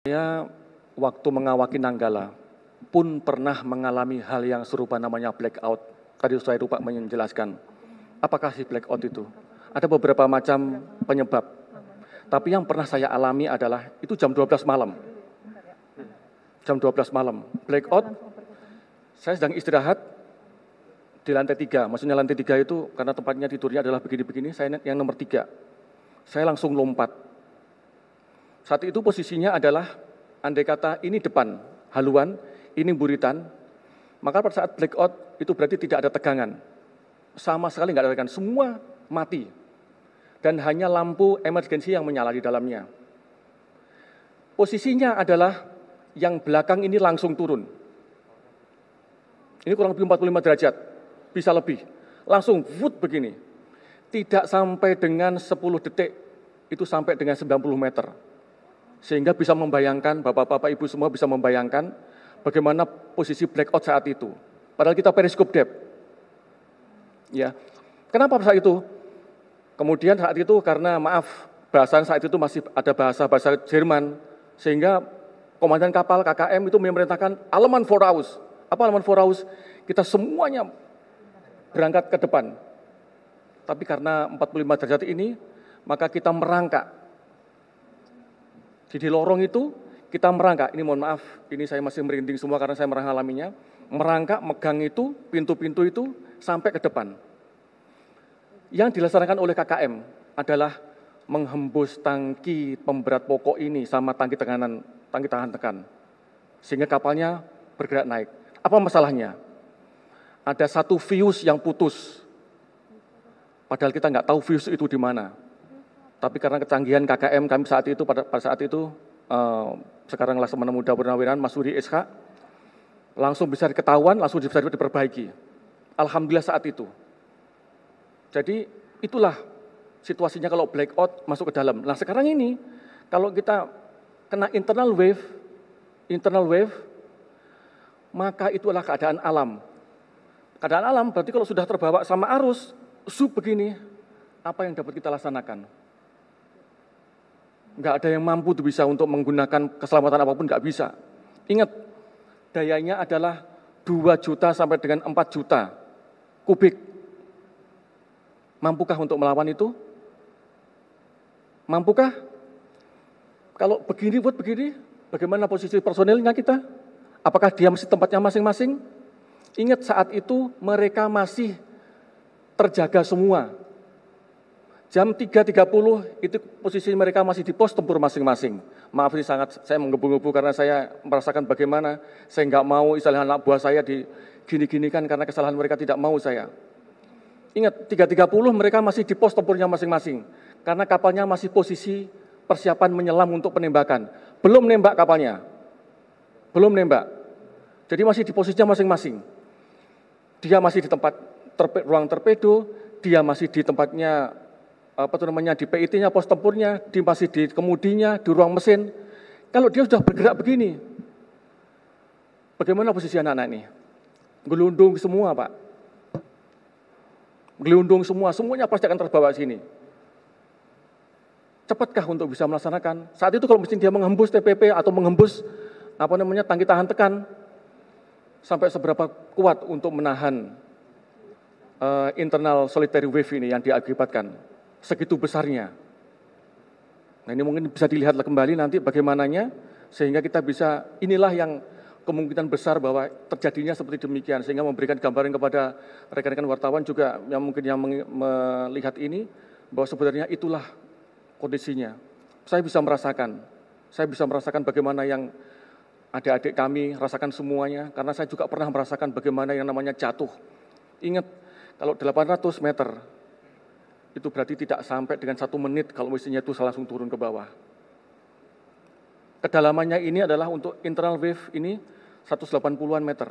Saya waktu mengawaki Nanggala pun pernah mengalami hal yang serupa namanya blackout. Tadi saya lupa menjelaskan. Apakah si blackout itu? Ada beberapa macam penyebab. Tapi yang pernah saya alami adalah itu jam 12 malam. Jam 12 malam. Blackout, saya sedang istirahat di lantai 3. Maksudnya lantai 3 itu karena tempatnya tidurnya adalah begini-begini, saya yang nomor 3. Saya langsung lompat. Saat itu posisinya adalah, andai kata ini depan, haluan, ini buritan, maka pada saat blackout itu berarti tidak ada tegangan. Sama sekali nggak ada tegangan, semua mati. Dan hanya lampu emergensi yang menyala di dalamnya. Posisinya adalah yang belakang ini langsung turun. Ini kurang lebih 45 derajat, bisa lebih. Langsung wood begini. Tidak sampai dengan 10 detik, itu sampai dengan 90 meter. Sehingga bisa membayangkan, Bapak-Bapak, Ibu semua bisa membayangkan bagaimana posisi blackout saat itu. Padahal kita periskop depth. Ya. Kenapa saat itu? Kemudian saat itu karena maaf, bahasan saat itu masih ada bahasa Jerman, sehingga komandan kapal KKM itu memerintahkan Aleman Voraus. Apa Aleman Voraus? Kita semuanya berangkat ke depan. Tapi karena 45 derajat ini, maka kita merangkak. Di lorong itu kita merangkak, ini mohon maaf, ini saya masih merinding semua karena saya mengalaminya, merangkak, megang itu, pintu-pintu itu sampai ke depan. Yang dilaksanakan oleh KKM adalah menghembus tangki pemberat pokok ini sama tangki tahan tekan, sehingga kapalnya bergerak naik. Apa masalahnya? Ada satu fuse yang putus, padahal kita nggak tahu fuse itu di mana. Tapi karena kecanggihan KKM kami saat itu, pada saat itu, sekarang Laksamana Muda Purnawirawan Mas Suri SH, langsung bisa diketahuan, langsung bisa diperbaiki. Alhamdulillah saat itu. Jadi itulah situasinya kalau blackout masuk ke dalam. Nah sekarang ini, kalau kita kena internal wave, maka itulah keadaan alam. Keadaan alam berarti kalau sudah terbawa sama arus, begini, apa yang dapat kita laksanakan? Nggak ada yang mampu tuh bisa untuk menggunakan keselamatan apapun, nggak bisa. Ingat, dayanya adalah 2 juta sampai dengan 4 juta kubik. Mampukah untuk melawan itu? Mampukah? Kalau begini, bagaimana posisi personilnya kita? Apakah dia masih tempatnya masing-masing? Ingat saat itu mereka masih terjaga semua. Jam 3.30 itu posisi mereka masih di pos tempur masing-masing. Maaf ini sangat saya menggebu-gebu karena saya merasakan bagaimana saya nggak mau istilah anak buah saya digini-ginikan karena kesalahan mereka tidak mau saya. Ingat 3.30 mereka masih di pos tempurnya masing-masing karena kapalnya masih posisi persiapan menyelam untuk penembakan. Belum nembak kapalnya. Belum nembak. Jadi masih di posisinya masing-masing. Dia masih di tempat ruang torpedo, dia masih di tempatnya di PIT-nya, pos tempurnya, masih di kemudinya, di ruang mesin. Kalau dia sudah bergerak begini, bagaimana posisi anak-anak ini? Gelundung semua, Pak. Gelundung semua, semuanya pasti akan terbawa sini. Cepatkah untuk bisa melaksanakan? Saat itu kalau mesin dia menghembus TPP atau menghembus tangki tahan tekan, sampai seberapa kuat untuk menahan internal solitary wave ini yang diakibatkan? Segitu besarnya. Nah ini mungkin bisa dilihat kembali nanti bagaimananya, sehingga kita bisa, inilah yang kemungkinan besar bahwa terjadinya seperti demikian, sehingga memberikan gambaran kepada rekan-rekan wartawan juga yang mungkin yang melihat ini, bahwa sebenarnya itulah kondisinya. Saya bisa merasakan bagaimana yang adik-adik kami rasakan semuanya, karena saya juga pernah merasakan bagaimana yang namanya jatuh. Ingat, kalau 800 meter, itu berarti tidak sampai dengan 1 menit kalau mesinnya itu langsung turun ke bawah. Kedalamannya ini adalah untuk internal wave ini 180-an meter.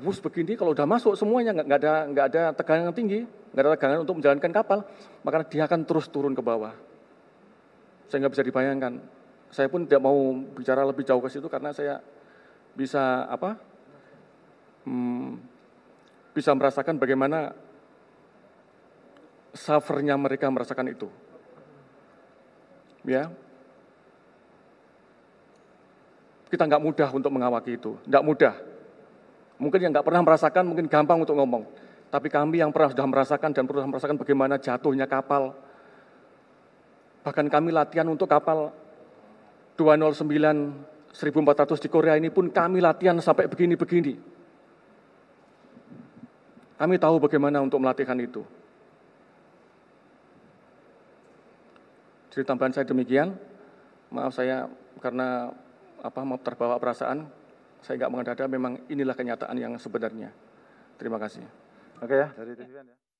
Bus begini kalau udah masuk semuanya nggak ada tegangan tinggi, nggak ada tegangan untuk menjalankan kapal, maka dia akan terus turun ke bawah. Saya nggak bisa dibayangkan. Saya pun tidak mau bicara lebih jauh ke situ karena saya bisa bisa merasakan bagaimana suffernya mereka merasakan itu. Ya. kita nggak mudah untuk mengawaki itu, nggak mudah. Mungkin yang nggak pernah merasakan, mungkin gampang untuk ngomong. Tapi kami yang pernah sudah merasakan dan pernah merasakan bagaimana jatuhnya kapal. Bahkan kami latihan untuk kapal 209 1400 di Korea ini pun kami latihan sampai begini-begini. Kami tahu bagaimana untuk melatihkan itu. Jadi tambahan saya demikian. Maaf saya karena mau terbawa perasaan, saya nggak mengada-ada, memang inilah kenyataan yang sebenarnya. Terima kasih. Oke ya, dari TV ya.